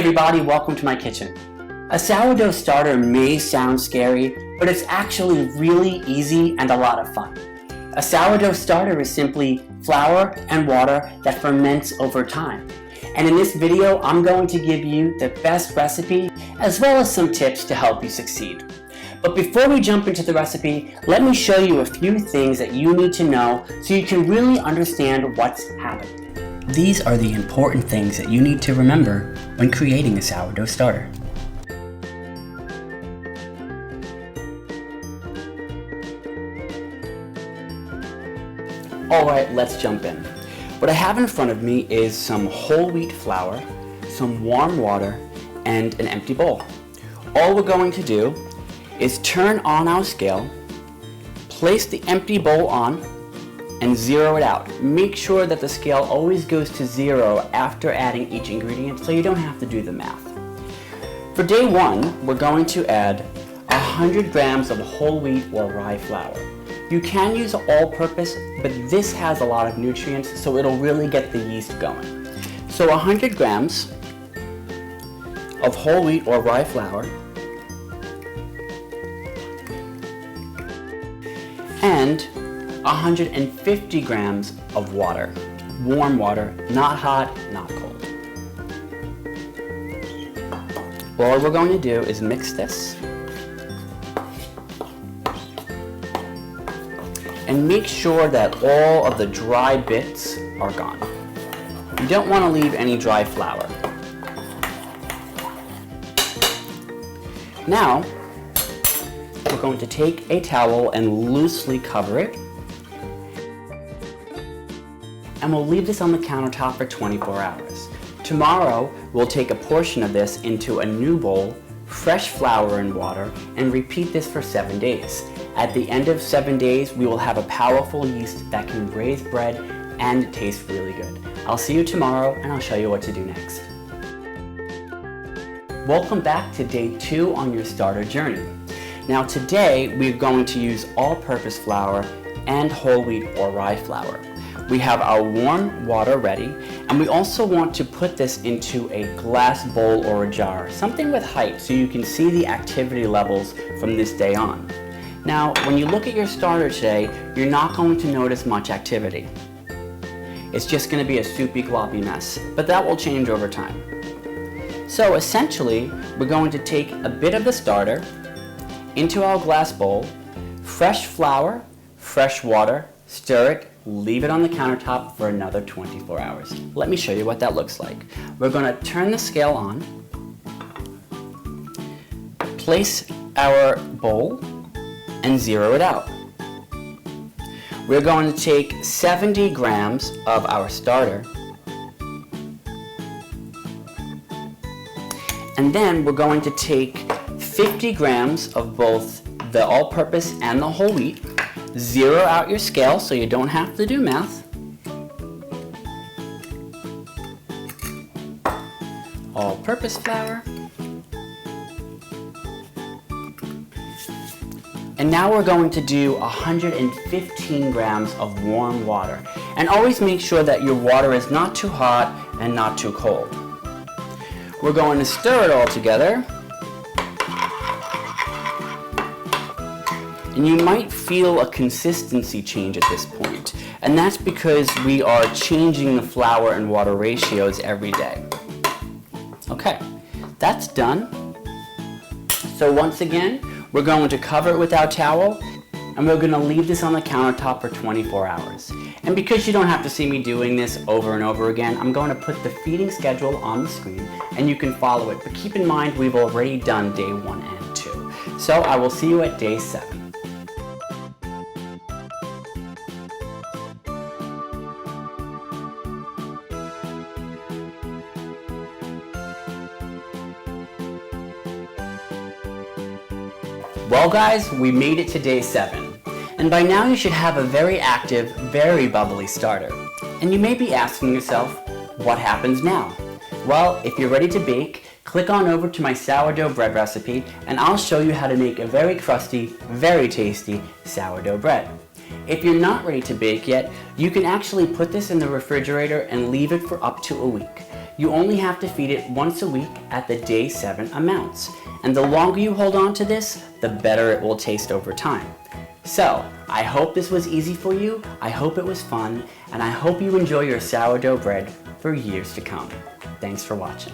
everybody, welcome to my kitchen. A sourdough starter may sound scary, but it's actually really easy and a lot of fun. A sourdough starter is simply flour and water that ferments over time. And in this video, I'm going to give you the best recipe as well as some tips to help you succeed. But before we jump into the recipe, let me show you a few things that you need to know so you can really understand what's happening. These are the important things that you need to remember when creating a sourdough starter. Alright, let's jump in. What I have in front of me is some whole wheat flour, some warm water, and an empty bowl. All we're going to do is turn on our scale, place the empty bowl on, and zero it out. Make sure that the scale always goes to 0 after adding each ingredient so you don't have to do the math. For day 1, we're going to add 100 grams of whole wheat or rye flour. You can use all-purpose, but this has a lot of nutrients, so it'll really get the yeast going. So 100 grams of whole wheat or rye flour and 150 grams of water. Warm water, not hot, not cold. All we're going to do is mix this and make sure that all of the dry bits are gone. You don't want to leave any dry flour. Now, we're going to take a towel and loosely cover it. And we'll leave this on the countertop for 24 hours. Tomorrow, we'll take a portion of this into a new bowl, fresh flour and water, and repeat this for 7 days. At the end of 7 days, we will have a powerful yeast that can raise bread and taste really good. I'll see you tomorrow, and I'll show you what to do next. Welcome back to day 2 on your starter journey. Now today, we're going to use all-purpose flour and whole wheat or rye flour. We have our warm water ready, and we also want to put this into a glass bowl or a jar, something with height so you can see the activity levels from this day on. Now, when you look at your starter today, you're not going to notice much activity. It's just going to be a soupy, gloppy mess, but that will change over time. So essentially, we're going to take a bit of the starter into our glass bowl, fresh flour, fresh water, stir it, leave it on the countertop for another 24 hours. Let me show you what that looks like. We're going to turn the scale on, place our bowl, and zero it out. We're going to take 70 grams of our starter, and then we're going to take 50 grams of both the all-purpose and the whole wheat. Zero out your scale so you don't have to do math. All-purpose flour. And now we're going to do 115 grams of warm water. And always make sure that your water is not too hot and not too cold. We're going to stir it all together. And you might feel a consistency change at this point, and that's because we are changing the flour and water ratios every day. Okay, that's done. So once again, we're going to cover it with our towel, and we're going to leave this on the countertop for 24 hours. And because you don't have to see me doing this over and over again, I'm going to put the feeding schedule on the screen, and you can follow it. But keep in mind, we've already done day 1 and 2. So I will see you at day 7. Well guys, we made it to day 7. And by now you should have a very active, very bubbly starter. And you may be asking yourself, what happens now? Well, if you're ready to bake, click on over to my sourdough bread recipe and I'll show you how to make a very crusty, very tasty sourdough bread. If you're not ready to bake yet, you can actually put this in the refrigerator and leave it for up to a week. You only have to feed it once a week at the day 7 amounts. And the longer you hold on to this, the better it will taste over time. So, I hope this was easy for you, I hope it was fun, and I hope you enjoy your sourdough bread for years to come. Thanks for watching.